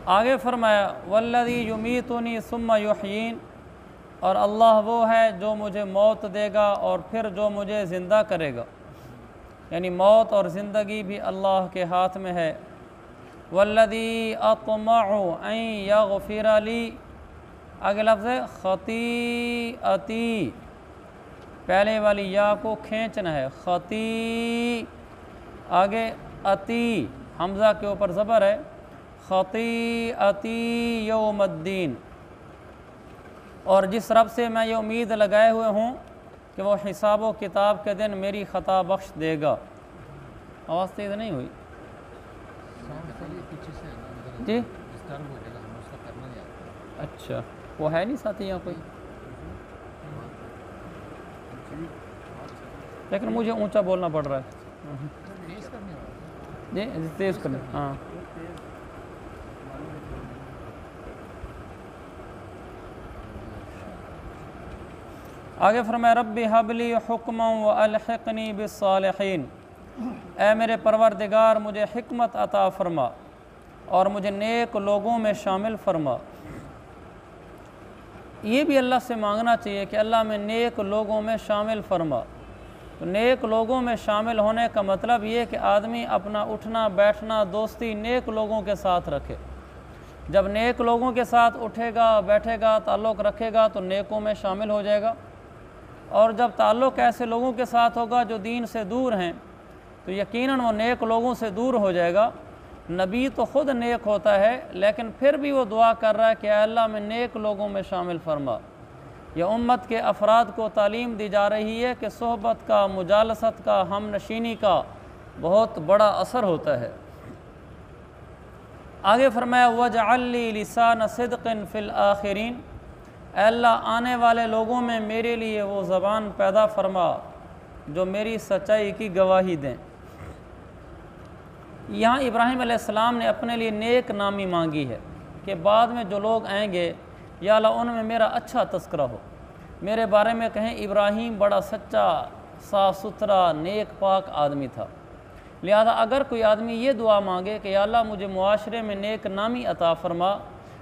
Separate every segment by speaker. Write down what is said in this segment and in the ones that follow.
Speaker 1: آگے فرمایا والذی یمیتنی ثم یحیین، اور اللہ وہ ہے جو مجھے موت دے گا اور پھر جو مجھے زندہ کرے گا، یعنی موت اور زندگی بھی اللہ کے ہاتھ میں ہے۔ والذی اطمع ان یغفر لی، آگے لفظ ہے خطیئتی، پہلے والی یا کو کھینچنا ہے، خطی، آگے اتی، حمزہ کے اوپر زبر ہے، خطیئتی یوم الدین، اور جس رب سے میں یہ امید لگائے ہوئے ہوں کہ وہ حساب و کتاب کے دن میری خطا بخش دے گا۔ آواز تیز نہیں ہوئی جی؟ اچھا، وہ ہے نہیں ساتھی یہاں کوئی، لیکن مجھے اونچا بولنا پڑ رہا ہے جی، تیز کرنا، ہاں۔ آگے فرمایا رب ہب لی حکما والحقنی بالصالحین، اے میرے پروردگار مجھے حکمت عطا فرما اور مجھے نیک لوگوں میں شامل فرما۔ یہ بھی اللہ سے مانگنا چاہیے کہ اللہ میں نیک لوگوں میں شامل فرما۔ تو نیک لوگوں میں شامل ہونے کا مطلب یہ کہ آدمی اپنا اٹھنا بیٹھنا دوستی نیک لوگوں کے ساتھ رکھے۔ جب نیک لوگوں کے ساتھ اٹھے گا بیٹھے گا تعلق رکھے گا تو نیکوں میں شامل ہو جائے گا، اور جب تعلق ایسے لوگوں کے ساتھ ہوگا جو دین سے دور ہیں تو یقیناً وہ نیک لوگوں سے دور ہو جائے گا۔ نبی تو خود نیک ہوتا ہے لیکن پھر بھی وہ دعا کر رہا ہے کہ اے اللہ میں نیک لوگوں میں شامل فرما۔ یہ امت کے افراد کو تعلیم دی جا رہی ہے کہ صحبت کا، مجالست کا، ہم نشینی کا بہت بڑا اثر ہوتا ہے۔ آگے فرمایا وَاجْعَلْ لِي لِسَانَ صِدْقٍ فِي الْآخِرِينَ، اے اللہ آنے والے لوگوں میں میرے لیے وہ زبان پیدا فرما جو میری سچائی کی گواہی دیں۔ یہاں ابراہیم علیہ السلام نے اپنے لیے نیک نامی مانگی ہے کہ بعد میں جو لوگ آئیں گے یا اللہ ان میں میرا اچھا تذکرہ ہو، میرے بارے میں کہیں ابراہیم بڑا سچا، صاف ستھرا، نیک پاک آدمی تھا۔ لہذا اگر کوئی آدمی یہ دعا مانگے کہ یا اللہ مجھے معاشرے میں نیک نامی عطا فرما،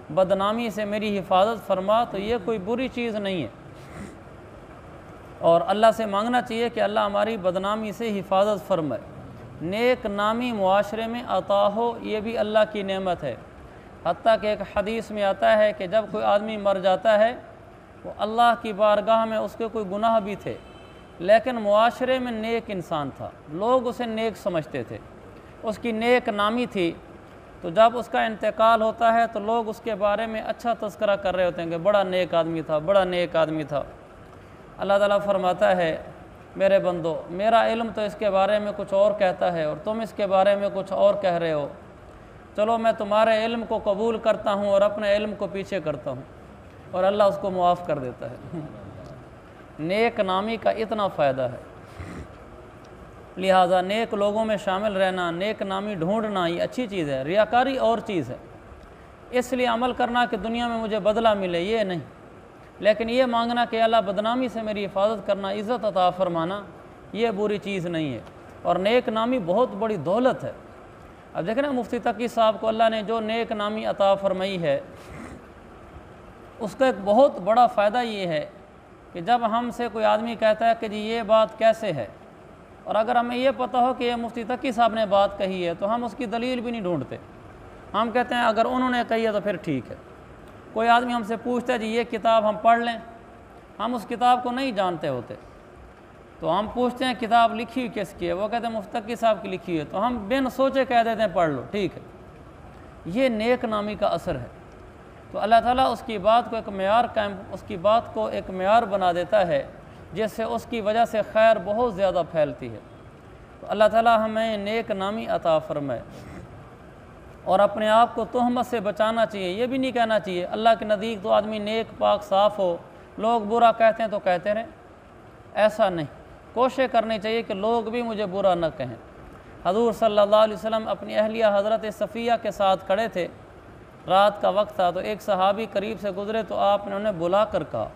Speaker 1: بدنامی سے میری حفاظت فرما، تو یہ کوئی بری چیز نہیں ہے، اور اللہ سے مانگنا چاہیے کہ اللہ ہماری بدنامی سے حفاظت فرمائے۔ نیک نامی معاشرے میں عطا ہو یہ بھی اللہ کی نعمت ہے، حتیٰ کہ ایک حدیث میں آتا ہے کہ جب کوئی آدمی مر جاتا ہے وہ اللہ کی بارگاہ میں اس کے کوئی گناہ بھی تھے لیکن معاشرے میں نیک انسان تھا، لوگ اسے نیک سمجھتے تھے، اس کی نیک نامی تھی، تو جب اس کا انتقال ہوتا ہے تو لوگ اس کے بارے میں اچھا تذکرہ کر رہے ہوتے ہیں کہ بڑا نیک آدمی تھا، بڑا نیک آدمی تھا۔ اللہ تعالیٰ فرماتا ہے میرے بندو میرا علم تو اس کے بارے میں کچھ اور کہتا ہے اور تم اس کے بارے میں کچھ اور کہہ رہے ہو، چلو میں تمہارے علم کو قبول کرتا ہوں اور اپنے علم کو پیچھے کرتا ہوں، اور اللہ اس کو معاف کر دیتا ہے۔ نیک نامی کا اتنا فائدہ ہے، لہٰذا نیک لوگوں میں شامل رہنا، نیک نامی ڈھونڈنا یہ اچھی چیز ہے۔ ریاکاری اور چیز ہے، اس لیے عمل کرنا کہ دنیا میں مجھے بدلہ ملے یہ نہیں، لیکن یہ مانگنا کہ اللہ بدنامی سے میری حفاظت کرنا، عزت عطا فرمانا، یہ بری چیز نہیں ہے، اور نیک نامی بہت بڑی دولت ہے۔ اب دیکھیں نا مفتی تقی صاحب کو اللہ نے جو نیک نامی عطا فرمائی ہے اس کا ایک بہت بڑا فائدہ یہ ہے کہ جب ہم سے کوئی آدمی کہتا ہے کہ جی یہ بات کیسے ہے، اور اگر ہمیں یہ پتہ ہو کہ یہ مفتی تقی صاحب نے بات کہی ہے تو ہم اس کی دلیل بھی نہیں ڈھونڈتے، ہم کہتے ہیں اگر انہوں نے کہی ہے تو پھر ٹھیک ہے۔ کوئی آدمی ہم سے پوچھتا ہے جی یہ کتاب ہم پڑھ لیں، ہم اس کتاب کو نہیں جانتے ہوتے تو ہم پوچھتے ہیں کتاب لکھی ہوئی کس کی ہے، وہ کہتے ہیں مفتی تقی صاحب کی لکھی ہوئی ہے، تو ہم بن سوچے کہہ دیتے ہیں پڑھ لو ٹھیک ہے۔ یہ نیک نامی کا اثر ہے، تو اللہ تعالیٰ اس کی بات کو ایک معیار اس کی بات کو ایک معیار بنا دیتا ہے جس سے اس کی وجہ سے خیر بہت زیادہ پھیلتی ہے۔ تو اللہ تعالیٰ ہمیں نیک نامی عطا فرمائے، اور اپنے آپ کو تہمت سے بچانا چاہیے۔ یہ بھی نہیں کہنا چاہیے اللہ کے نزدیک تو آدمی نیک پاک صاف ہو، لوگ برا کہتے ہیں تو کہتے رہیں، ایسا نہیں، کوشش کرنی چاہیے کہ لوگ بھی مجھے برا نہ کہیں۔ حضور صلی اللہ علیہ وسلم اپنی اہلیہ حضرت صفیہ کے ساتھ کھڑے تھے، رات کا وقت تھا، تو ایک صحابی قریب سے گزرے تو آپ نے انہیں بلا کر کہا،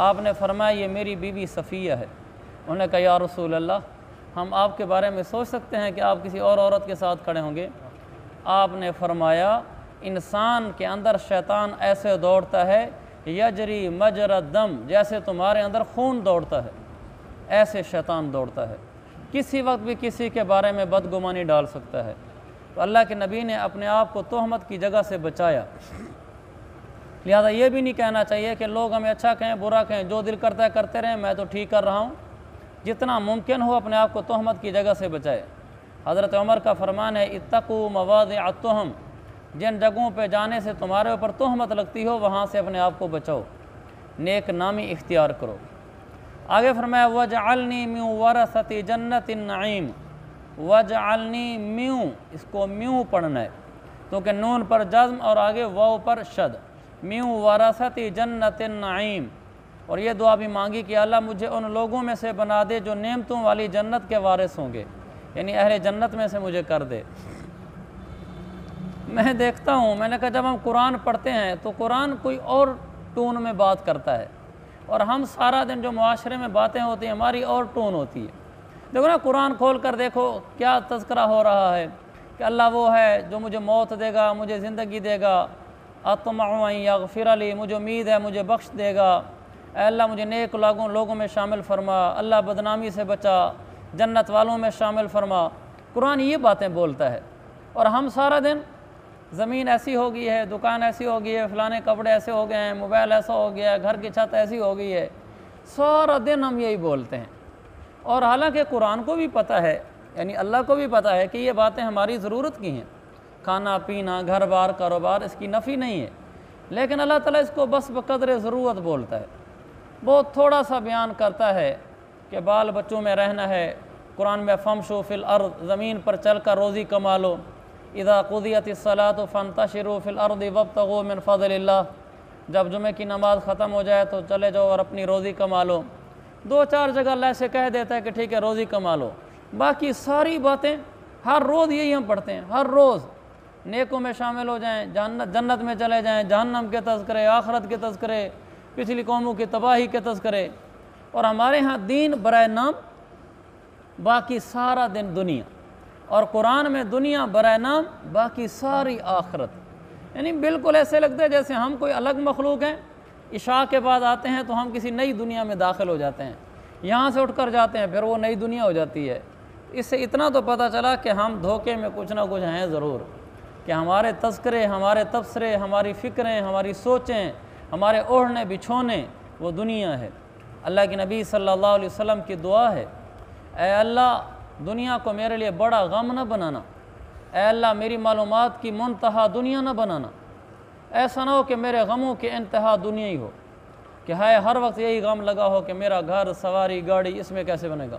Speaker 1: آپ نے فرمایا یہ میری بیوی صفیہ ہے۔ انہوں نے کہا یا رسول اللہ ہم آپ کے بارے میں سوچ سکتے ہیں کہ آپ کسی اور عورت کے ساتھ کھڑے ہوں گے؟ آپ نے فرمایا इंसान के अंदर शैतान ऐसे दौड़ता है यजरी मजरा दम, जैसे तुम्हारे अंदर खून दौड़ता है, ऐसे शैतान दौड़ता है, किसी वक्त भी किसी के बारे में बदगुमानी डाल सकता है। तो अल्लाह के नबी ने अपने आप को तोहमत की जगह से बचाया। लिहाजा ये भी नहीं कहना चाहिए कि लोग हमें अच्छा कहें बुरा कहें, जो दिल करता है करते रहें, मैं तो ठीक कर रहा हूँ। जितना मुमकिन हो अपने आप को तोहमत की जगह से बचाए। हज़रत उमर का फरमान है, इत्तकू मवादिअत्तुहम, जिन जगहों पे जाने से तुम्हारे ऊपर तोहमत लगती हो वहाँ से अपने आप को बचाओ, नेक नामी इख्तियार करो। आगे फरमाया, वजअलनी मिन वरसति जन्नतिन नईम, वजअलनी म्यू, इसको म्यू पढ़ना है क्योंकि नून पर जज्म और आगे वाव पर शद, म्यू वरसति जन्नतिन नईम। और ये दुआ भी मांगी कि अल्लाह मुझे उन लोगों में से बना दे जो नेमतों वाली जन्नत के वारिस होंगे, यानी अहले जन्नत में से मुझे कर दे। मैं देखता हूँ, मैंने कहा जब हम कुरान पढ़ते हैं तो कुरान कोई और टोन में बात करता है, और हम सारा दिन जो मुआशरे में बातें होती हैं हमारी और टोन होती है। देखो ना, कुरान खोल कर देखो क्या तज़किरा हो रहा है कि अल्लाह वो है जो मुझे मौत देगा, मुझे ज़िंदगी देगा, अत्मउ अन यग़फ़िर ली, मुझे उम्मीद है मुझे बख्श देगा, अल्लाह मुझे नेक लोगों में शामिल फरमा, अल्लाह बदनामी से बचा, जन्नत वालों में शामिल फरमा। कुरान ये बातें बोलता है, और हम सारा दिन ज़मीन ऐसी हो गई है, दुकान ऐसी हो गई है, फ़लाने कपड़े ऐसे हो गए हैं, मोबाइल ऐसा हो गया है, घर की छत ऐसी हो गई है, सारा दिन हम यही बोलते हैं। और हालांकि कुरान को भी पता है, यानी अल्लाह को भी पता है कि ये बातें हमारी ज़रूरत की हैं, खाना पीना घर बार कारोबार, इसकी नफ़ी नहीं है, लेकिन अल्लाह ताला इसको बस बक़द्र ज़रूरत बोलता है। बहुत थोड़ा सा बयान करता है कि बाल बच्चों में रहना है। कुरान में फ़मशू फ़िल अर्द, ज़मीन पर चल कर रोज़ी कमा लो, इज़ा क़ुदियतिस सलातु फ़ंतशिरू फ़िल अर्दि वब्तगू मिन फ़ज़लिल्लाह, जब जुमे की नमाज़ ख़त्म हो जाए तो चले जाओ और अपनी रोज़ी कमा लो। दो चार जगह अल्लाह से कह देता है कि ठीक है रोज़ी कमा लो, बाकी सारी बातें हर रोज़ यही हम पढ़ते हैं। हर रोज़ नेकों में शामिल हो जाएं, जन्नत में चले जाएं, जहन्नम के तज़किरे, आखरत के तज़किरे, पिछली कौमों की तबाही के तज़किरे, और हमारे यहाँ दीन बराए नाम, बाकी सारा दिन दुनिया। और कुरान में दुनिया बराए नाम, बाकी सारी आखरत। यानी बिल्कुल ऐसे लगता है जैसे हम कोई अलग मखलूक हैं। इशा के बाद आते हैं तो हम किसी नई दुनिया में दाखिल हो जाते हैं, यहाँ से उठ कर जाते हैं फिर वो नई दुनिया हो जाती है। इससे इतना तो पता चला कि हम धोखे में कुछ ना कुछ हैं ज़रूर, कि हमारे तज़किरे, हमारे तबसरे, हमारी फ़िक्रें, हमारी सोचें, हमारे ओढ़ने बिछोने वो दुनिया है। अल्लाह के नबी सल्लल्लाहु अलैहि वसल्लम की दुआ है, ऐ अल्लाह दुनिया को मेरे लिए बड़ा गम न बनाना, ऐ अल्लाह मेरी मालूमात की मुंतहा दुनिया न बनाना। ऐसा ना हो कि मेरे गमों के इंतहा दुनिया ही हो, कि हाय हर वक्त यही गम लगा हो कि मेरा घर, सवारी, गाड़ी, इसमें कैसे बनेगा।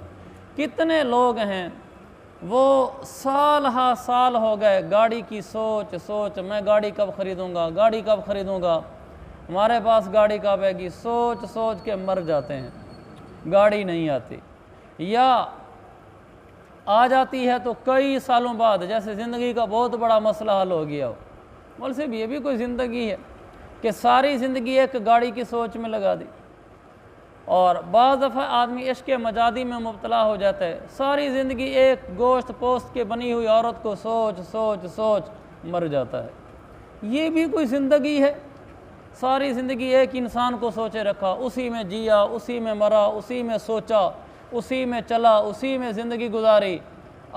Speaker 1: कितने लोग हैं वो साल हा साल हो गए गाड़ी की सोच, मैं गाड़ी कब ख़रीदूँगा, गाड़ी कब ख़रीदूँगा, हमारे पास गाड़ी कब आएगी, सोच के मर जाते हैं, गाड़ी नहीं आती, या आ जाती है तो कई सालों बाद, जैसे ज़िंदगी का बहुत बड़ा मसला हल हो गया हो। बोल से ये भी कोई ज़िंदगी है कि सारी ज़िंदगी एक गाड़ी की सोच में लगा दी। और बाज़ दफ़ा आदमी इश्क़ मजादी में मुब्तला हो जाता है, सारी ज़िंदगी एक गोश्त पोस्त के बनी हुई औरत को सोच मर जाता है। ये भी कोई ज़िंदगी है? सारी ज़िंदगी एक इंसान को सोचे रखा, उसी में जिया, उसी में मरा, उसी में सोचा, उसी में चला, उसी में ज़िंदगी गुजारी,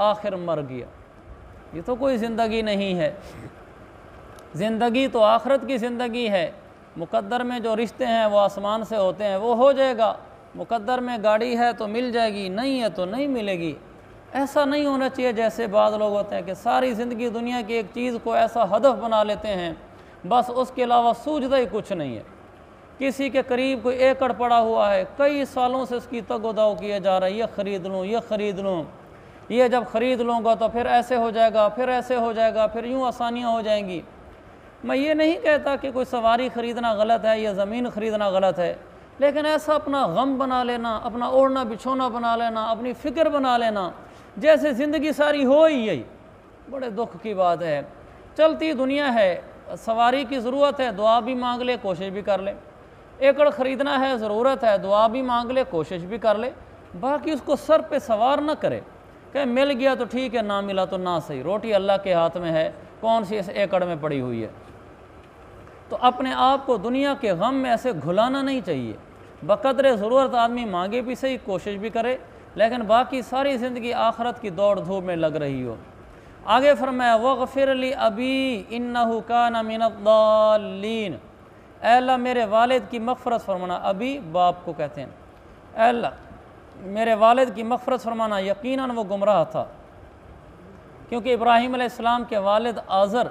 Speaker 1: आखिर मर गया। ये तो कोई ज़िंदगी नहीं है। ज़िंदगी तो आखिरत की ज़िंदगी है। मुक़द्दर में जो रिश्ते हैं वो आसमान से होते हैं, वो हो जाएगा। मुक़द्दर में गाड़ी है तो मिल जाएगी, नहीं है तो नहीं मिलेगी। ऐसा नहीं होना चाहिए जैसे बाद लोग होते हैं कि सारी ज़िंदगी दुनिया की एक चीज़ को ऐसा हदफ बना लेते हैं, बस उसके अलावा सूझता ही कुछ नहीं है। किसी के करीब कोई एकड़ पड़ा हुआ है, कई सालों से उसकी तगोदाव किया जा रहा है, ये ख़रीद लूँ, ये ख़रीद लूँ, ये जब ख़रीद लूँगा तो फिर ऐसे हो जाएगा, फिर ऐसे हो जाएगा, फिर यूँ आसानियाँ हो जाएंगी। मैं ये नहीं कहता कि कोई सवारी ख़रीदना गलत है या ज़मीन ख़रीदना गलत है, लेकिन ऐसा अपना गम बना लेना, अपना ओढ़ना बिछोना बना लेना, अपनी फ़िक्र बना लेना जैसे ज़िंदगी सारी हो ही यही, बड़े दुख की बात है। चलती दुनिया है, सवारी की ज़रूरत है, दुआ भी मांग ले, कोशिश भी कर ले। एकड़ ख़रीदना है, ज़रूरत है, दुआ भी मांग ले, कोशिश भी कर ले। बाकी उसको सर पे सवार ना करे कि मिल गया तो ठीक है, ना मिला तो ना सही। रोटी अल्लाह के हाथ में है, कौन सी इस एकड़ में पड़ी हुई है। तो अपने आप को दुनिया के गम में ऐसे घुलाना नहीं चाहिए। बक़द्र ज़रूरत आदमी मांगे भी सही, कोशिश भी करे, लेकिन बाकी सारी ज़िंदगी आखरत की दौड़ धूप में लग रही हो। आगे फरमाया वग़फ़िर ली अबी इन्नहु काना मिनद्दाल्लीन, ऐ अल्लाह मेरे वालिद की मग़फ़रत फरमाना। अभी बाप को कहते हैं, ऐ अल्लाह मेरे वालिद की मग़फ़रत फरमाना, यकीनन वो गुमराह था, क्योंकि इब्राहीम अलैहिस्सलाम के वालिद आज़र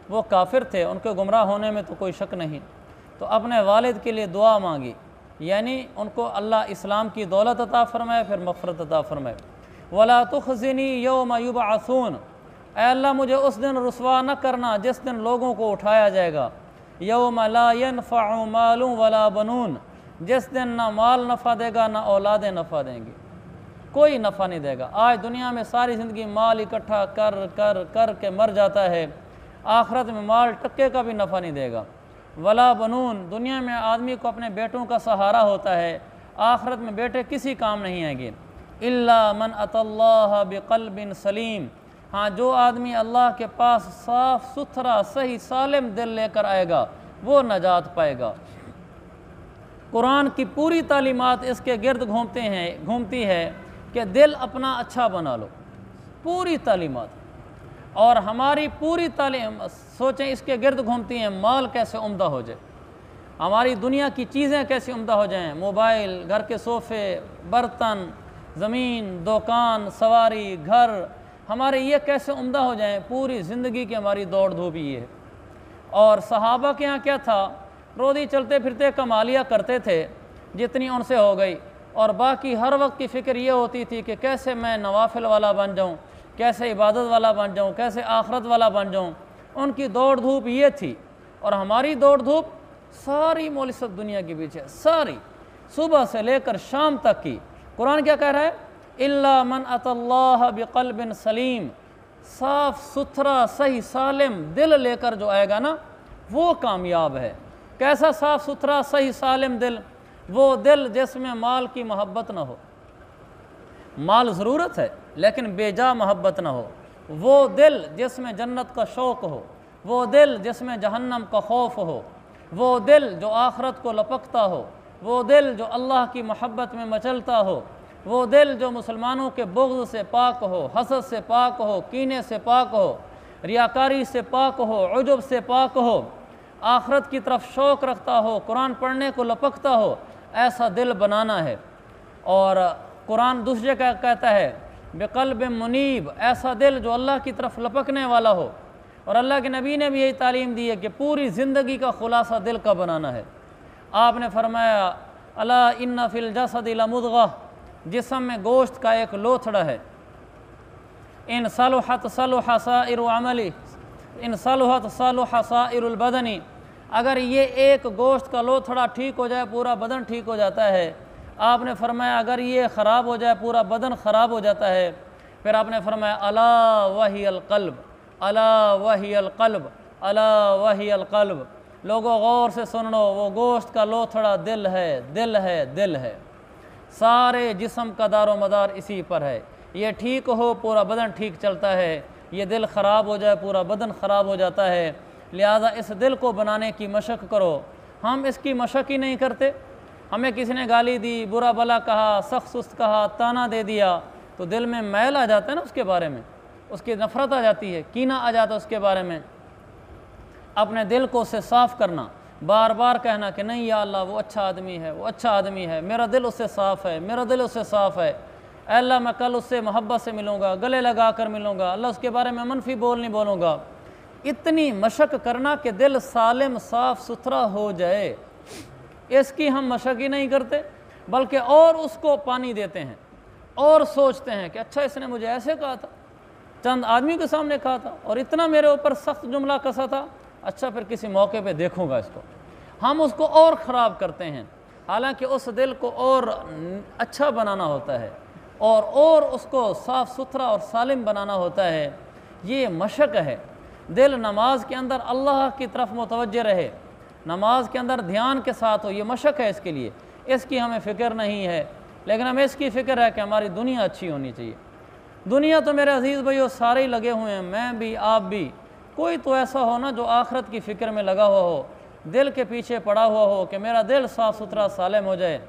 Speaker 1: वो काफिर थे, उनके गुमराह होने में तो कोई शक नहीं। तो अपने वालिद के लिए दुआ मांगी, यानी उनको अल्लाह इस्लाम की दौलत अता फरमाए, फिर मग़फ़रत अता फरमाए। वला तुख़ज़िनी यौम युबअसून, ऐ अल्लाह मुझे उस दिन रुसवा न करना जिस दिन लोगों को उठाया जाएगा। यौम ला यनफ़अु मालुन वला बनून, जिस दिन ना माल नफ़ा देगा ना औलादें नफ़ा देंगी, कोई नफ़ा नहीं देगा। आज दुनिया में सारी ज़िंदगी माल इकट्ठा कर कर कर के मर जाता है, आखिरत में माल टक्के का भी नफ़ा नहीं देगा। वला बनून, दुनिया में आदमी को अपने बेटों का सहारा होता है, आखिरत में बेटे किसी काम नहीं आएंगे। इल्ला मन अतल्लाह बिक़ल्बिन सलीम, हाँ जो आदमी अल्लाह के पास साफ़ सुथरा सही सालिम दिल लेकर आएगा वो नजात पाएगा। कुरान की पूरी तालीमात इसके गिर्द घूमती है कि दिल अपना अच्छा बना लो, पूरी तालीमात। और हमारी पूरी तालीम सोचें इसके गिर्द घूमती हैं माल कैसे उम्दा हो जाए, हमारी दुनिया की चीज़ें कैसे उम्दा हो जाएं, मोबाइल, घर के सोफ़े, बर्तन, ज़मीन, दुकान, सवारी, घर, हमारे ये कैसे उम्दा हो जाएं। पूरी ज़िंदगी की हमारी दौड़ धूप ये है। और सहाबा के यहाँ क्या था, रोज़ी चलते फिरते कमालियाँ करते थे जितनी उनसे हो गई, और बाकी हर वक्त की फ़िक्र ये होती थी कि कैसे मैं नवाफिल वाला बन जाऊँ, कैसे इबादत वाला बन जाऊँ, कैसे आखरत वाला बन जाऊँ। उनकी दौड़ धूप ये थी। और हमारी दौड़ धूप सारी मौलिसत दुनिया के पीछे, सारी सुबह से लेकर शाम तक की। कुरान क्या कह रहा है, इल्ला मन अतल्लाह बिक़ल्बिन सलीम, साफ़ सुथरा सही सालिम दिल लेकर जो आएगा ना वो कामयाब है। कैसा साफ़ सुथरा सही सालिम दिल, वो दिल जिसमें माल की मोहब्बत ना हो, माल ज़रूरत है लेकिन बेजा मोहब्बत ना हो, वो दिल जिसमें जन्नत का शौक़ हो, वो दिल जिसमें जहन्नम का खौफ हो, वो दिल जो आखरत को लपकता हो, वो दिल जो अल्लाह की मोहब्बत में मचलता हो, वो दिल जो मुसलमानों के बुग़्ज़ से पाक हो, हसद से पाक हो, कीने से पाक हो, रियाकारी से पाक हो, उजुब से पाक हो, आखरत की तरफ शौक़ रखता हो, कुरान पढ़ने को लपकता हो, ऐसा दिल बनाना है। और कुरान दूसरे का कहता है बिक़ल्ब मुनीब, ऐसा दिल जो अल्लाह की तरफ लपकने वाला हो। और अल्लाह के नबी ने भी यही तालीम दी है कि पूरी ज़िंदगी का खुलासा दिल का बनाना है। आपने फरमाया अला इन्ना फ़िल जसदि लमुद्ग़ह, जिस्म में गोश्त का एक लोथड़ा है, इन सलुहत सलुह साइरु अमली, इन सलुहत सलुह साइरुल बदनी, अगर ये एक गोश्त का लोथड़ा ठीक हो जाए पूरा बदन ठीक हो जाता है। आपने फरमाया अगर ये ख़राब हो जाए पूरा बदन ख़राब हो जाता है। फिर आपने फरमाया अला वही अलक़ल्ब, अला वही अलक़ल्ब, अला वही अलक़ल्ब, लोगों गौर से सुन लो, वो गोश्त का लोथड़ा दिल है, दिल है, दिल है। सारे जिस्म का दारो मदार इसी पर है। ये ठीक हो पूरा बदन ठीक चलता है, ये दिल ख़राब हो जाए पूरा बदन ख़राब हो जाता है। लिहाजा इस दिल को बनाने की मशक़ करो। हम इसकी मशक़ ही नहीं करते। हमें किसी ने गाली दी, बुरा भला कहा, सख्त सुस्त कहा, ताना दे दिया, तो दिल में मैल आ जाता है ना, उसके बारे में उसकी नफ़रत आ जाती है, कीना आ जाता है उसके बारे में। अपने दिल को उससे साफ़ करना, बार बार कहना कि नहीं या अल्लाह वो अच्छा आदमी है, वो अच्छा आदमी है, मेरा दिल उससे साफ़ है, मेरा दिल उससे साफ़ है। अल्लाह मैं कल उससे मोहब्बत से मिलूँगा, गले लगा कर मिलूँगा, अल्लाह उसके बारे में मनफी बोल नहीं बोलूँगा। इतनी मशक़ करना कि दिल सालिम साफ़ सुथरा हो जाए, इसकी हम मशक़ ही नहीं करते, बल्कि और उसको पानी देते हैं और सोचते हैं कि अच्छा इसने मुझे ऐसे कहा था, चंद आदमी के सामने कहा था और इतना मेरे ऊपर सख्त जुमला कसा था, अच्छा फिर किसी मौके पे देखूंगा इसको। हम उसको और ख़राब करते हैं, हालांकि उस दिल को और अच्छा बनाना होता है और उसको साफ़ सुथरा और सालिम बनाना होता है। ये मशक़ है। दिल नमाज के अंदर अल्लाह की तरफ मुतवज्जे रहे, नमाज के अंदर ध्यान के साथ हो, ये मशक़ है इसके लिए। इसकी हमें फ़िक्र नहीं है, लेकिन हमें इसकी फ़िक्र है कि हमारी दुनिया अच्छी होनी चाहिए। दुनिया तो मेरे अजीज़ भाइयों सारे ही लगे हुए हैं, मैं भी आप भी, कोई तो ऐसा हो ना जो आखरत की फ़िक्र में लगा हुआ हो, दिल के पीछे पड़ा हुआ हो कि मेरा दिल साफ़ सुथरा सालिम हो जाए,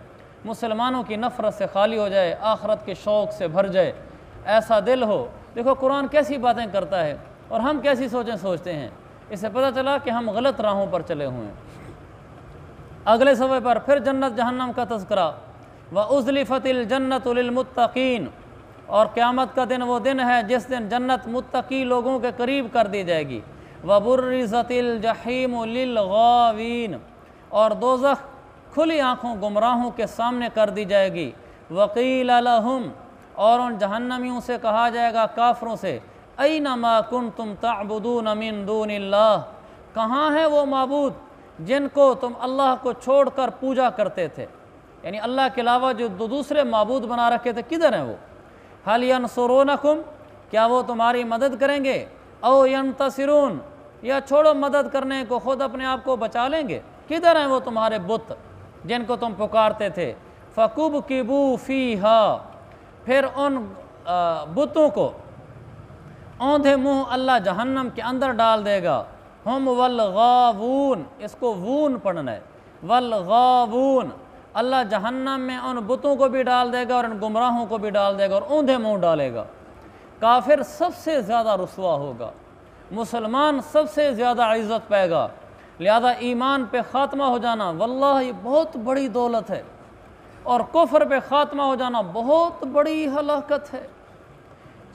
Speaker 1: मुसलमानों की नफ़रत से खाली हो जाए, आखरत के शौक़ से भर जाए, ऐसा दिल हो। देखो कुरान कैसी बातें करता है और हम कैसी सोचें सोचते हैं। इससे पता चला कि हम गलत राहों पर चले हुए हैं। अगले सफ़े पर फिर जन्नत जहन्नम का तज़किरा, व उज़लिफ़तिल जन्नतु लिलमुत्तक़ीन, और क़यामत का दिन वो दिन है जिस दिन जन्नत मुत्तकी लोगों के करीब कर दी जाएगी। व बुर्रिज़तिल जहीमु लिलगावीन, और दोज़ख खुली आँखों गुमराहों के सामने कर दी जाएगी। वक़ील लहुम, और उन जहन्नमियों से कहा जाएगा काफ़रों से, ऐना मा कुंतुम तअबुदून मिन दूनिल्लाह, कहाँ हैं वो माबूद जिनको तुम अल्लाह को छोड़कर पूजा करते थे, यानी अल्लाह के अलावा जो दूसरे माबूद बना रखे थे, किधर हैं वो। हल यंसुरूनकुम, क्या वो तुम्हारी मदद करेंगे, औ यंतसिरून, या छोड़ो मदद करने को, खुद अपने आप को बचा लेंगे। किधर हैं वो तुम्हारे बुत जिनको तुम पुकारते थे। फ़कुबकिबू फ़ीहा, फिर उन बुतों को औंधे मुँह अल्लाह जहन्नम के अंदर डाल देगा। हम वलगावून, इसको वून पढ़ना है, वलगावून, अल्लाह जहन्नम में उन बुतों को भी डाल देगा और उन गुमराहों को भी डाल देगा और औंधे मुँह डालेगा। काफिर सबसे ज़्यादा रुसवा होगा, मुसलमान सबसे ज़्यादा इज़्ज़त पाएगा। लिहाजा ईमान पे ख़ात्मा हो जाना वल्लाह ये बहुत बड़ी दौलत है, और कुफ्र पे ख़ात्मा हो जाना बहुत बड़ी हलाकत है।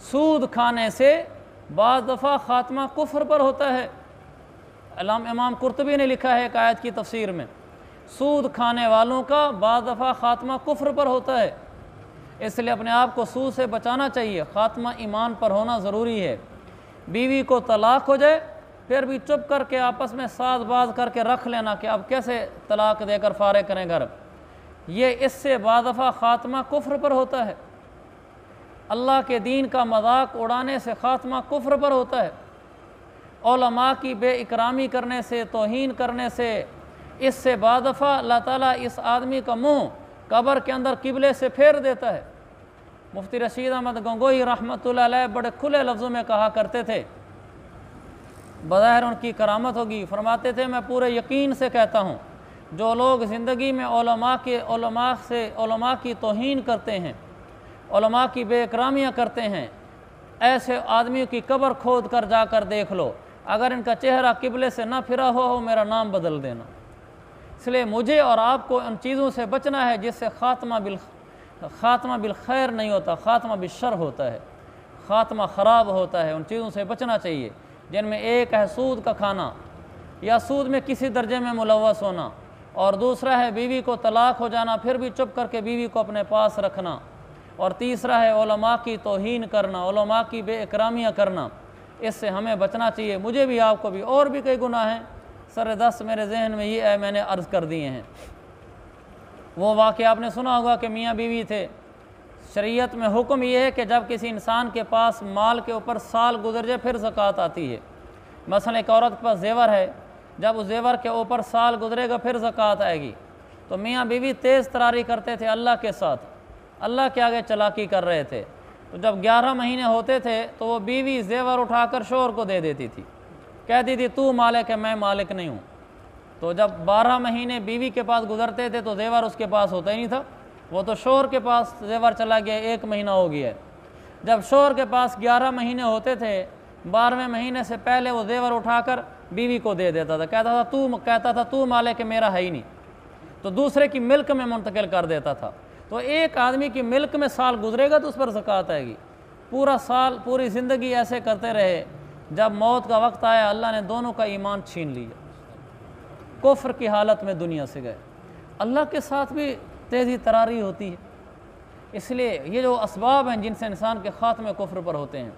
Speaker 1: सूद खाने से बाज़ दफ़ा ख़ात्मा कुफ्र पर होता है। इमाम कुर्तुबी ने लिखा है एक आयत की तफसीर में, सूद खाने वालों का बाज़ दफ़ा ख़ात्मा कुफ्र पर होता है, इसलिए अपने आप को सूद से बचाना चाहिए। ख़ात्मा ईमान पर होना ज़रूरी है। बीवी को तलाक हो जाए फिर भी चुप करके आपस में साथ बात करके रख लेना कि अब कैसे तलाक देकर फारे करें घर, ये इससे बाज़ दफ़ा ख़ात्मा कुफ्र पर होता है। अल्लाह के दीन का मजाक उड़ाने से ख़ात्मा कुफ्र पर होता है। उलमा की बेइकरामी करने से, तौहीन करने से, इससे बाज़ दफ़ा अल्लाह ताला इस आदमी का मुँह कब्र के अंदर किबले से फेर देता है। मुफ्ती रशीद अहमद गंगोही रहमतुल्लाह अलैह बड़े खुले लफ्ज़ों में कहा करते थे, बज़ाहिर उनकी करामत होगी, फरमाते थे मैं पूरे यकीन से कहता हूँ, जो लोग ज़िंदगी में उलमा की तौहीन करते हैं, उलमा की बेइकरामियाँ करते हैं, ऐसे आदमियों की कब्र खोद कर जाकर देख लो, अगर इनका चेहरा किबले से ना फिरा हो मेरा नाम बदल देना। इसलिए मुझे और आपको उन चीज़ों से बचना है जिससे ख़ात्मा बिल खैर नहीं होता, ख़ात्मा बिशर होता है, ख़ात्मा ख़राब होता है। उन चीज़ों से बचना चाहिए जिनमें एक है सूद का खाना या सूद में किसी दर्जे में मुलव्वस होना, और दूसरा है बीवी को तलाक हो जाना फिर भी चुप करके बीवी को अपने पास रखना, और तीसरा है उलमा की तौहीन करना, उलमा की बेइकरामियाँ करना। इससे हमें बचना चाहिए, मुझे भी आपको भी। और भी कई गुनाह हैं, सर दस मेरे जहन में ये है, मैंने अर्ज़ कर दिए हैं। वो वाक़या आपने सुना होगा कि मियाँ बीवी थे। शरीयत में हुक्म ये है कि जब किसी इंसान के पास माल के ऊपर साल गुजर जाए फिर ज़कात आती है। मसलन एक औरत के पास जेवर है, जब उस जेवर के ऊपर साल गुजरेगा फिर ज़कात आएगी। तो मियाँ बीवी तेज़ तरारी करते थे अल्लाह के साथ, अल्लाह के आगे चालाकी कर रहे थे। तो जब 11 महीने होते थे तो वो बीवी जेवर उठाकर शोहर को दे देती थी, कहती थी तू मालिक है मैं मालिक नहीं हूँ। तो जब 12 महीने बीवी के पास गुजरते थे तो जेवर उसके पास होता ही नहीं था, वो तो शोहर के पास जेवर चला गया, 1 महीना हो गया है। जब शोहर के पास 11 महीने होते थे, 12वें महीने से पहले वो जेवर उठाकर बीवी को दे देता था, कहता था तू मालिक मेरा है ही नहीं, तो दूसरे की मिल्क में मुंतकिल कर देता था। तो एक आदमी की मिल्क में साल गुजरेगा तो उस पर ज़कात आएगी। पूरा साल, पूरी ज़िंदगी ऐसे करते रहे, जब मौत का वक्त आया अल्लाह ने दोनों का ईमान छीन लिया, कुफ्र की हालत में दुनिया से गए। अल्लाह के साथ भी तेज़ी तरारी होती है। इसलिए ये जो असबाब हैं जिनसे इंसान के ख़ात्मे कुफ्र पर होते हैं,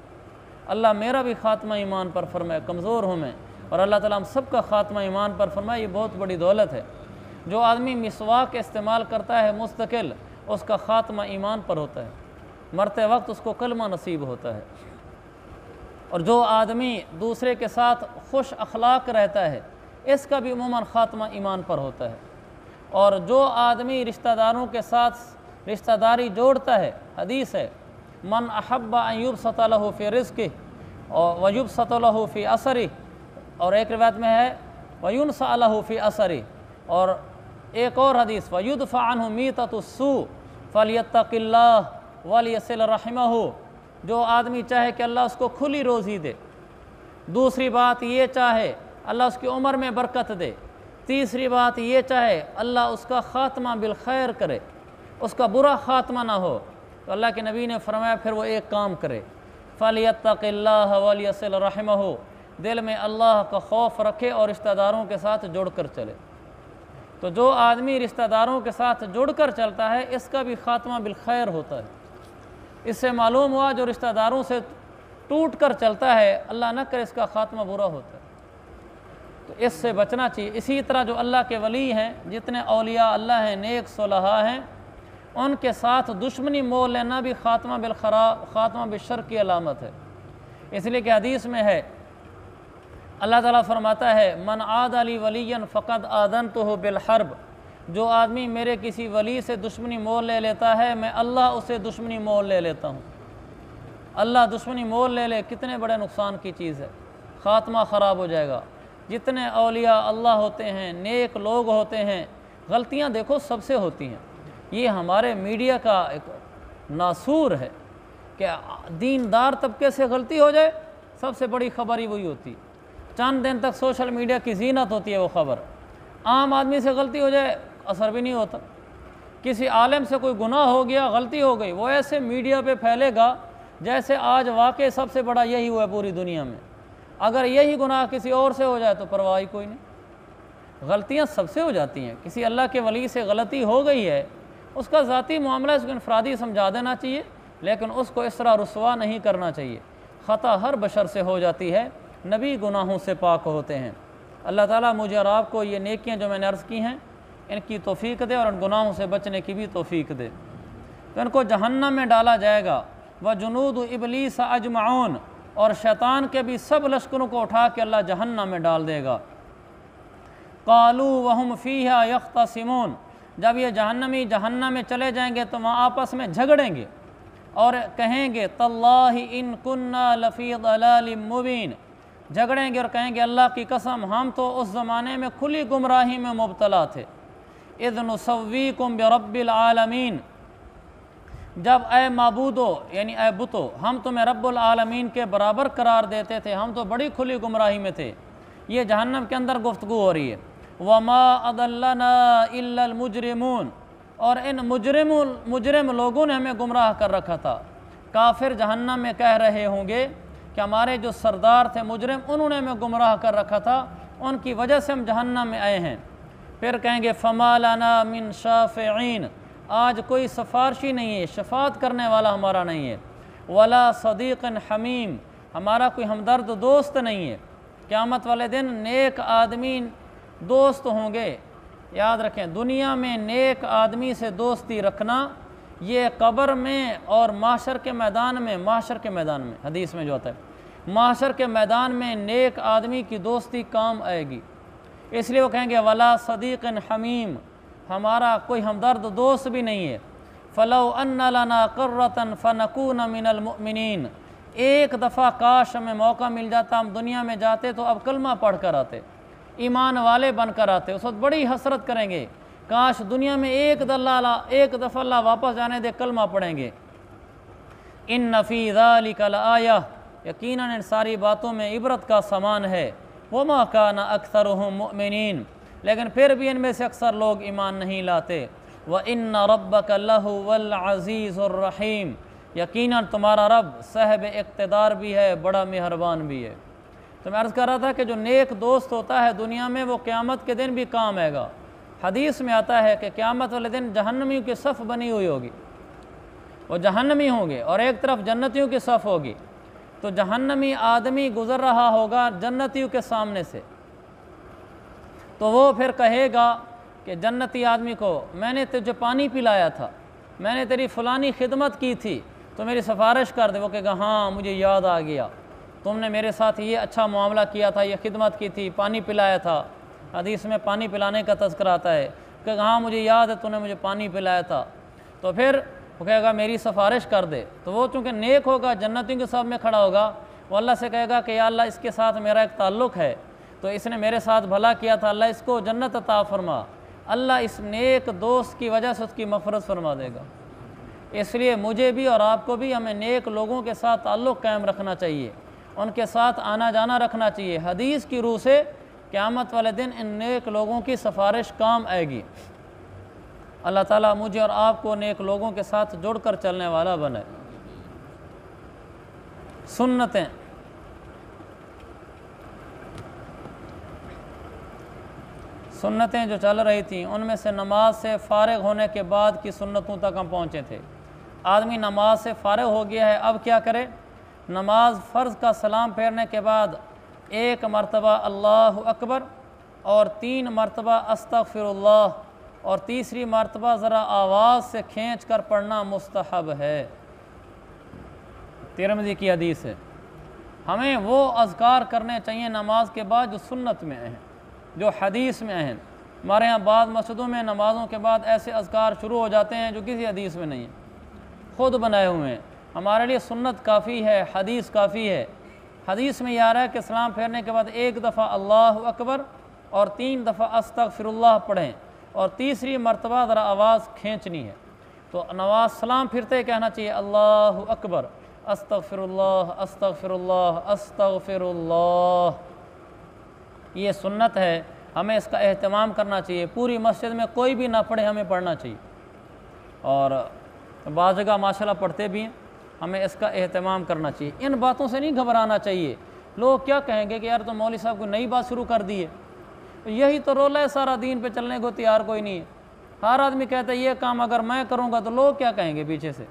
Speaker 1: अल्लाह मेरा भी ख़ात्मा ईमान पर फरमाए, कमज़ोर हूँ मैं, और अल्लाह ताला हम सब का ख़ात्मा ईमान पर फरमाए। ये बहुत बड़ी दौलत है। जो आदमी मिसवाक इस्तेमाल करता है मुस्तकिल, उसका ख़ात्मा ईमान पर होता है, मरते वक्त उसको कलमा नसीब होता है। और जो आदमी दूसरे के साथ खुश अखलाक रहता है, इसका भी उमूमन ख़ात्मा ईमान पर होता है। और जो आदमी रिश्तेदारों के साथ रिश्तेदारी जोड़ता है, हदीस है मन अहब्बा अन युबसत लहु फ़ी रिज़्क़िही व युबसत लहु फ़ी असरिही اور ایک روایت میں ہے وَيُنْسَأَ لَهُ فِي أَثَرِهِ، اور ایک اور حدیث وَيُدْفَعْ عَنْهُ مِيتَةُ السُّوءِ فَلْيَتَّقِ اللَّهَ وَلْيَصِلْ رَحِمَهُ، جو آدمی چاہے کہ اللہ اس کو کھلی روزی دے، دوسری بات یہ چاہے اللہ اس کی عمر میں برکت دے، تیسری بات یہ چاہے اللہ اس کا خاتمہ بالخیر کرے، اس کا برا خاتمہ نہ ہو، تو اللہ کے نبی نے فرمایا پھر وہ ایک کام کرے فَلْيَتَّقِ اللَّهَ وَلْيَصِلْ رَحِمَهُ، دل میں اللہ کا خوف رکھے اور رشتہ داروں کے ساتھ جڑ کر چلے۔ تو جو آدمی رشتہ داروں کے ساتھ جڑ کر چلتا ہے اس کا بھی خاتمہ بالخیر ہوتا ہے۔ اس سے معلوم ہوا جو رشتہ داروں سے ٹوٹ کر چلتا ہے اللہ نہ کرے اس کا خاتمہ برا ہوتا ہے، تو اس سے بچنا چاہیے۔ اسی طرح جو اللہ کے ولی ہیں، جتنے اولیاء اللہ ہیں، نیک صلحاء ہیں، ان کے ساتھ دشمنی مول لینا بھی خاتمہ بالخراب، خاتمہ بالشر کی علامت ہے۔ اس لیے کہ حدیث میں ہے اللہ تعالیٰ فرماتا ہے من عاد لی ولی فقد آذنتہ بالحرب، جو آدمی میرے کسی ولی سے دشمنی مول لے لیتا ہے میں اللہ اسے دشمنی مول لے لیتا ہوں۔ اللہ دشمنی مول لے لے کتنے بڑے نقصان کی چیز ہے، خاتمہ خراب ہو جائے گا۔ جتنے اولیاء اللہ ہوتے ہیں، نیک لوگ ہوتے ہیں، غلطیاں دیکھو سب سے ہوتی ہیں۔ یہ ہمارے میڈیا کا ایک ناسور ہے کہ دیندار طبقے سے غلطی ہو جائے سب سے بڑی خبر ہی وہی ہوتی، چند دن تک سوشل میڈیا کی زینت ہوتی ہے وہ خبر، عام آدمی سے غلطی ہو جائے اثر بھی نہیں ہوتا۔ کسی عالم سے کوئی گناہ ہو گیا، غلطی ہو گئی، وہ ایسے میڈیا پہ پھیلے گا جیسے آج واقع سب سے بڑا یہی ہوا ہے پوری دنیا میں۔ اگر یہی گناہ کسی اور سے ہو جائے تو پرواہ کوئی نہیں۔ غلطیاں سب سے ہو جاتی ہیں، کسی اللہ کے ولی سے غلطی ہو گئی ہے، اس کا ذاتی معاملہ اس کو انفرادی سمجھا دینا چاہیے، لیکن اس کو اس طرح رسوا نہیں کرنا چاہیے۔ خطا ہر بشر سے ہو جاتی ہے، نبی گناہوں سے پاک ہوتے ہیں۔ اللہ تعالیٰ مجھے اور آپ کو یہ نیکیاں جو میں نے عرض کی ہیں ان کی توفیق دے اور ان گناہوں سے بچنے کی بھی توفیق دے۔ تو ان کو جہنم میں ڈالا جائے گا، وَجُنُودُ إِبْلِيسَ أَجْمَعُونَ، اور شیطان کے بھی سب لشکروں کو اٹھا کے اللہ جہنم میں ڈال دے گا۔ قَالُوا وَهُمْ فِيهَا يَخْتَصِمُونَ، جب یہ جہنمی جہنم میں چلے جائیں گے تو وہاں آپس میں جھگڑیں گے اور کہیں گے تَاللَّهِ إِن كُنَّا لَفِي ضَلَالٍ مُبِينٍ، جھگڑیں گے اور کہیں گے اللہ کی قسم ہم تو اس زمانے میں کھلی گمراہی میں مبتلا تھے۔ اِذْ نُسَوِّيكُمْ بِرَبِّ الْعَالَمِينَ، جب اے معبودو یعنی اے بتو ہم تمہیں رب العالمین کے برابر قرار دیتے تھے، ہم تو بڑی کھلی گمراہی میں تھے۔ یہ جہنم کے اندر گفتگو ہو رہی ہے۔ وَمَا أَضَلَّنَا إِلَّا الْمُجْرِمُونَ، اور ان مجرم لوگوں نے ہمیں گمراہ کر رکھا تھا۔ کافر جہنم میں کہہ رہے ہوں گے کہ ہمارے جو سردار تھے مجرم انہوں نے ہمیں گمراہ کر رکھا تھا، ان کی وجہ سے ہم جہنم میں آئے ہیں۔ پھر کہیں گے فَمَا لَنَا مِن شَافِعِينَ، آج کوئی سفارشی نہیں ہے، شفاعت کرنے والا ہمارا نہیں ہے۔ وَلَا صَدِيقٍ حَمِيمٍ، ہمارا کوئی ہمدرد دوست نہیں ہے۔ قیامت والے دن نیک آدمی دوست ہوں گے۔ یاد رکھیں دنیا میں نیک آدمی سے دوستی رکھنا یہ قبر میں اور محشر کے میدان میں، حدیث میں جو ہوتا ہے محشر کے میدان میں نیک آدمی کی دوستی کام آئے گی۔ اس لیے وہ کہیں گے وَلَا صَدِيقٍ حَمِيمٍ، ہمارا کوئی ہمدرد دوست بھی نہیں ہے۔ فَلَوْ أَنَّ لَنَا قَرَّةً فَنَكُونَ مِنَ الْمُؤْمِنِينَ، ایک دفعہ کاش ہمیں موقع مل جاتا ہم دنیا میں جاتے تو اب کلمہ پڑھ کر آتے، ایمان والے بن کر آتے۔ اس وقت بڑی حسرت کریں گے کاش دنیا میں ایک دفعہ اللہ واپس جانے دے، کلمہ پڑھیں گے۔ إِنَّ فِي ذَلِكَ لَآيَةً، یقیناً ان ساری باتوں میں عبرت کا سامان ہے۔ وَمَا كَانَ أَكْثَرُهُم مُؤْمِنِينَ، لیکن پھر بھی ان میں سے اکثر لوگ ایمان نہیں لاتے۔ وَإِنَّ رَبَّكَ لَهُوَ الْعَزِيزُ الرَّحِيمُ، یقیناً تمہارا رب صاحب اقتدار بھی ہے، بڑا مہربان بھی ہے۔ تو میں عرض کر رہا تھا کہ جو نیک دوست ہوتا ہے دنیا میں وہ قیامت کے دن بھی کام آئے گا۔ حدیث میں آتا ہے کہ قیامت والے دن جہنمیوں کی صف بنی ہوئی ہوگی، وہ جہنمی ہوں گے اور ایک طرف جنتیوں کی صف ہوگی، تو جہنمی آدمی گزر رہا ہوگا جنتیوں کے سامنے سے، تو وہ پھر کہے گا کہ جنتی آدمی کو میں نے تجھے پانی پلایا تھا، میں نے تیری فلانی خدمت کی تھی تو میری سفارش کر دے۔ وہ کہے گا ہاں مجھے یاد آ گیا، تم نے میرے ساتھ یہ اچھا معاملہ کیا تھا، یہ خدمت کی تھی، پانی پلایا تھا۔ حدیث میں پانی پلانے کا تذکرہ آتا ہے کہ ہاں مجھے یاد ہے تو نے مجھے پانی پلایا تھا، تو پھر وہ کہے گا میری سفارش کر دے۔ تو وہ چونکہ نیک ہوگا، جنتیوں کے صف میں کھڑا ہوگا، وہ اللہ سے کہے گا کہ یا اللہ اس کے ساتھ میرا ایک تعلق ہے، تو اس نے میرے ساتھ بھلا کیا تھا، اللہ اس کو جنت عطا فرما، اللہ اس نیک دوست کی وجہ سے اس کی مغفرت فرما دے گا۔ اس لیے مجھے بھی اور آپ کو بھی ہمیں نیک لوگوں کے ساتھ تعلق قائم رکھنا چاہیے، ان کے ساتھ آنا جانا رکھنا چاہیے۔ حدیث کی روح سے قیامت والے دن ان نیک لوگوں کی سفارش کام آئے گی۔ اللہ تعالیٰ مجھے اور آپ کو نیک لوگوں کے ساتھ جڑ کر چلنے والا بنے۔ سنتیں، سنتیں جو چل رہی تھیں ان میں سے نماز سے فارغ ہونے کے بعد کی سنتوں تک ہم پہنچے تھے۔ آدمی نماز سے فارغ ہو گیا ہے، اب کیا کرے؟ نماز فرض کا سلام پھیرنے کے بعد 1 مرتبہ اللہ اکبر اور 3 مرتبہ استغفر اللہ اور تیسری مرتبہ ذرا آواز سے کھینچ کر پڑھنا مستحب ہے۔ ترمذی کی حدیث ہے۔ ہمیں وہ اذکار کرنے چاہیے نماز کے بعد جو سنت میں ہیں، جو حدیث میں ہیں۔ ہمارے ہاں بعض مسجدوں میں نمازوں کے بعد ایسے اذکار شروع ہو جاتے ہیں جو کسی حدیث میں نہیں ہیں، خود بنائے ہوئے ہیں۔ ہمارے لیے سنت کافی ہے، حدیث کافی ہے۔ حدیث میں یہ آ رہا ہے کہ سلام پھیرنے کے بعد 1 دفعہ اللہ اکبر اور 3 دفعہ استغفر اللہ پڑھیں اور تیسری مرتبہ ذرا آواز کھینچنی ہے۔ تو نماز سلام پھرتے کہنا چاہیے اللہ اکبر، استغفر اللہ، استغفر اللہ، استغفر اللہ۔ یہ سنت ہے، ہمیں اس کا اہتمام کرنا چاہیے۔ پوری مسجد میں کوئی بھی نہ پڑھے، ہمیں پڑھنا چاہیے، اور بعض جگہ ماشاءاللہ پڑھتے بھی ہیں۔ ہمیں اس کا اہتمام کرنا چاہیے، ان باتوں سے نہیں گھبرانا چاہیے۔ لوگ کیا کہیں گے کہ یار تو مولوی صاحب کو نئی بات شروع کر دی ہے، یہی تو رول ہے، سارا دین پہ چلنے کو تیار کوئی نہیں ہے۔ ہر آدمی کہتا ہے یہ کام اگر میں کروں گا تو لوگ کیا کہیں گے پیچھے سے۔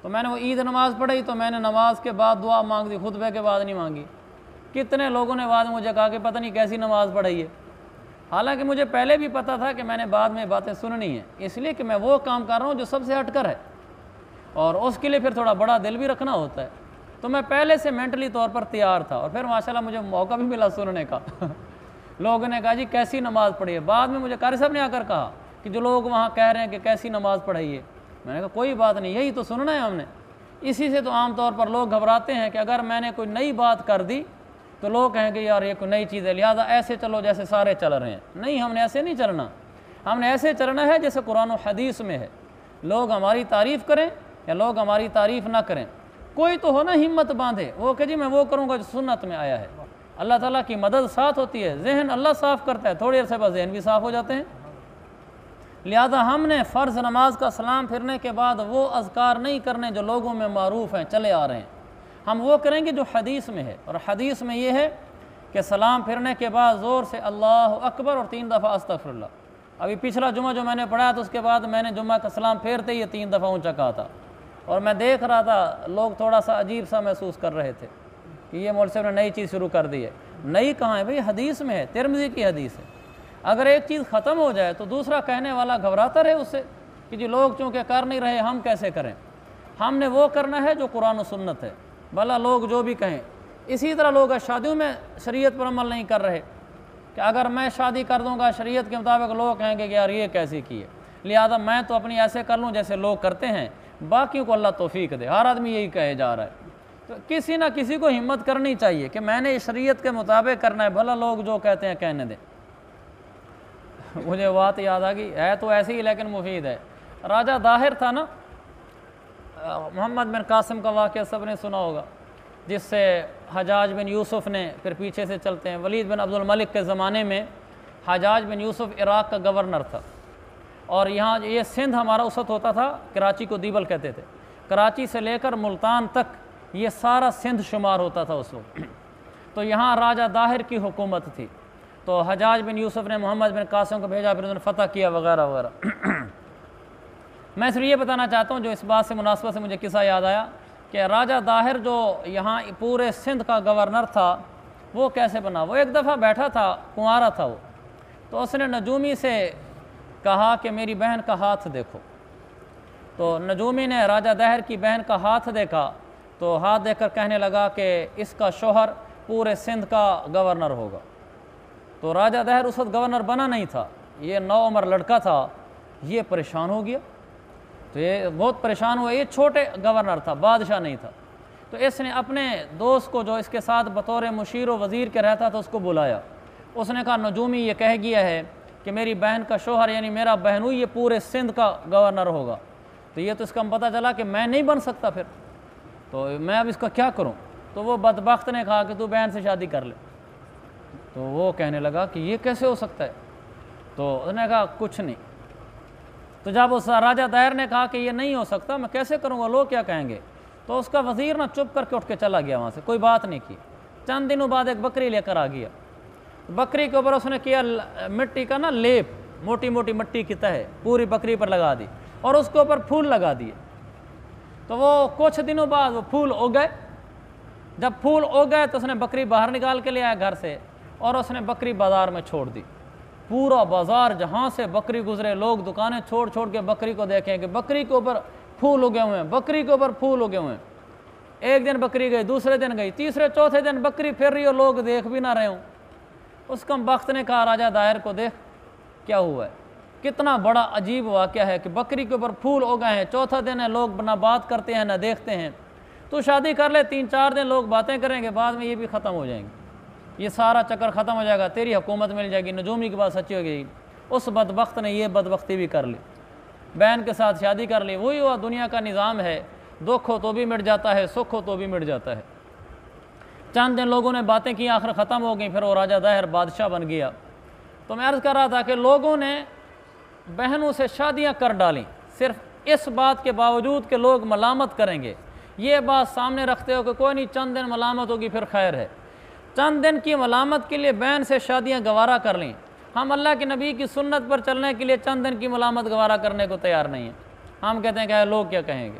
Speaker 1: تو میں نے وہ عید نماز پڑھی تو میں نے نماز کے بعد دعا مانگ دی، خطبے کے بعد نہیں مانگی۔ کتنے لوگوں نے بعد مجھے کہا کہ پتہ نہیں کیسی نماز پڑھی ہے، حالانکہ مجھے پہلے بھی پتہ تھا کہ میں نے بعد میں باتیں سننی ہیں، اس لیے کہ میں وہ کام کر رہا ہوں جو سب سے ہٹ کر ہے، اور اس کے لیے پھر تھوڑا بڑا دل بھی رکھنا ہوتا ہے۔ تو میں پہلے سے مینٹلی طور پر تیار تھا، اور پھر ماشاءاللہ مجھے موقع بھی ملا سننے کا۔ لوگوں نے کہا جی کیسی نماز پڑھی ہے، بعد میں مجھے قاری صاحب نے آ کر کہا کہ جو لوگ وہاں کہہ رہے ہیں کہ کیسی نماز پڑھی ہے، میں نے کہا کوئی بات نہیں، یہی تو سننا ہے ہم نے۔ اسی سے تو عام طور پر لوگ گھبراتے ہیں کہ اگر میں نے کوئی نئی بات کر دی تو لوگ کہیں گے یار یہ کوئی نئی چیز ہے، لہٰذا ایسے چلو جیسے سارے چل رہے ہیں۔ نہیں، ہم نے ایسے نہیں چلنا، ہم نے ایسے چلنا ہے جیسے قرآن و حدیث میں ہے۔ لوگ ہماری تعریف کریں یا لوگ ہماری تعریف نہ کریں، کوئی تو ہو نا ہمت باندھے، وہ کہ جی میں وہ کروں گا جو سنت میں آیا ہے۔ اللہ تعالیٰ کی مدد ساتھ ہوتی ہے، ذہن اللہ صاف کرتا ہے، تھوڑی عرصے بعد ذہن بھی صاف ہو جاتے ہیں۔ لہذا ہم نے فرض نماز کا سلام پھرنے کے بعد وہ اذکار نہیں کرنے جو لوگوں میں معروف ہیں، چلے آ رہے ہیں۔ ہم وہ کریں گے جو حدیث میں ہے، اور حدیث میں یہ ہے کہ سلام پھرنے کے بعد زور سے اللہ اکبر اور 3 دفعہ استغفر اللہ۔ ابھی پچھلا جمعہ جو میں نے پڑھا تو اس کے بعد میں نے جمعہ کا سلام پھیرتے ہی 3 دفعہ اونچا کہا تھا، اور میں دیکھ رہا تھا لوگ تھوڑا سا عجیب سا محسوس کر رہے تھے کہ یہ مولوی صاحب نے نئی چیز شروع کر دی ہے۔ نئی کہاں ہے بھئی، حدیث میں ہے، ترمذی کی حدیث ہے۔ اگر ایک چیز ختم ہو جائے تو دوسرا کہنے والا گھبراتا رہے اس سے کہ جی لوگ چونکہ کر نہیں رہے ہم کیسے کریں۔ ہم نے وہ کرنا ہے جو قرآن و سنت ہے، بھلا لوگ جو بھی کہیں۔ اسی طرح لوگ شادیوں میں شریعت پر عمل نہیں کر رہے کہ اگر میں شادی کر دوں گا شریعت کے مطابق، لوگ کہیں گے کہ یار یہ کیسی کی ہے، لہذا میں تو اپنی ایسے کر لوں جیسے لوگ کرتے ہیں، باقیوں کو اللہ توفیق دے۔ ہر آدمی یہی کہے جا رہا ہے، تو کسی نہ کسی کو ہمت کرنی چاہیے کہ میں نے شریعت کے مطابق کرنا ہے، بھلا لوگ جو کہتے ہیں کہنے دیں۔ مجھے بات یاد آ گئی، ہے تو ایسی ہی لیکن مفید ہے۔ راجہ داہر تھا نا، محمد بن قاسم کا واقعہ سب نے سنا ہوگا، جس سے حجاج بن یوسف نے، پھر پیچھے سے چلتے ہیں، ولید بن عبد الملک کے زمانے میں حجاج بن یوسف عراق کا گورنر تھا، اور یہاں یہ سندھ ہمارا وسط ہوتا تھا، کراچی کو دیبل کہتے تھے، کراچی سے لے کر ملتان تک یہ سارا سندھ شمار ہوتا تھا اس وقت۔ تو یہاں راجہ داہر کی حکومت تھی، تو حجاج بن یوسف نے محمد بن قاسم کو بھیجا، پھر انہوں نے فتح کیا وغیرہ وغیرہ۔ میں صرف یہ بتانا چاہتا ہوں، جو اس بات سے مناسبت سے مجھے قصہ یاد آیا کہ راجہ داہر جو یہاں پورے سندھ کا گورنر تھا، وہ کیسے بنا۔ وہ ایک دفعہ بیٹھا تھا، کنوارا تھا وہ، تو اس نے نجومی سے کہا کہ میری بہن کا ہاتھ دیکھو۔ تو نجومی نے راجہ داہر کی بہن کا ہاتھ دیکھا، تو ہاتھ دیکھ کر کہنے لگا کہ اس کا شوہر پورے سندھ کا گورنر ہوگا۔ تو راجہ داہر اس وقت گورنر بنا نہیں تھا، یہ نوعمر لڑکا تھا، یہ پریشان ہو گیا، تو یہ بہت پریشان ہوا، یہ چھوٹے گورنر تھا، بادشاہ نہیں تھا۔ تو اس نے اپنے دوست کو جو اس کے ساتھ بطور مشیر و وزیر کے رہتا تھا اس کو بلایا، उसने कहा नजूमी ये कह गया है कि मेरी बहन का शोहर यानी मेरा बहनोई ये पूरे सिंध का गवर्नर होगा, तो ये तो इसका पता चला कि मैं नहीं बन सकता, फिर तो मैं अब इसका क्या करूं? तो वो बदबख्त ने कहा कि तू बहन से शादी कर ले। तो वो कहने लगा कि ये कैसे हो सकता है? तो उसने कहा कुछ नहीं। तो जब उस राजा दायर ने कहा कि ये नहीं हो सकता, मैं कैसे करूँगा, लोग क्या कहेंगे, तो उसका वज़ीर ना चुप करके उठ के चला गया वहाँ से, कोई बात नहीं की। चंद दिनों बाद एक बकरी लेकर आ गया। बकरी के ऊपर उसने किया मिट्टी का ना लेप, मोटी मोटी मिट्टी की तह पूरी बकरी पर लगा दी और उसके ऊपर फूल लगा दिए। तो वो कुछ दिनों बाद वो फूल उग गए। जब फूल उग गए तो उसने बकरी बाहर निकाल के ले आया घर से और उसने बकरी बाज़ार में छोड़ दी। पूरा बाज़ार जहाँ से बकरी गुजरे लोग दुकानें छोड़ छोड़ के बकरी को देखें कि बकरी के ऊपर फूल उगे हुए हैं, बकरी के ऊपर फूल उगे हुए हैं। एक दिन बकरी गई, दूसरे दिन गई, तीसरे चौथे दिन बकरी फिर रही हो, लोग देख भी ना रहे हों। उस कम बख्त ने कहा राजा दायर को, देख क्या हुआ है, कितना बड़ा अजीब वाक़या है कि बकरी के ऊपर फूल उगे हैं, चौथा दिन है, लोग ना बात करते हैं ना देखते हैं। तो शादी कर ले, 3-4 दिन लोग बातें करेंगे, बाद में ये भी ख़त्म हो जाएंगे, ये सारा चक्कर ख़त्म हो जाएगा, तेरी हुकूमत मिल जाएगी, नजूमी की बात सच्ची हो गई। उस बदबख्त ने ये बदबख्ती भी कर ली, बहन के साथ शादी कर ली। वही हुआ, दुनिया का निज़ाम है, दुख हो तो भी मिट जाता है, सुख हो तो भी मिट जाता है। चंद दिन लोगों ने बातें की, आखिर ख़त्म हो गई, फिर वो राजा दाहिर बादशाह बन गया। तो मैं अर्ज़ कर रहा था कि लोगों ने बहनों से शादियां कर डाली सिर्फ इस बात के बावजूद कि लोग मलामत करेंगे। ये बात सामने रखते हो कि कोई नहीं, चंद दिन मलामत होगी फिर खैर है। चंद दिन की मलामत के लिए बहन से शादियां गवारा कर लें। हम अल्लाह के नबी की सुन्नत पर चलने के लिए चंद दिन की मलामत गवारा करने को तैयार नहीं हैं। हम कहते हैं कि लोग क्या कहेंगे।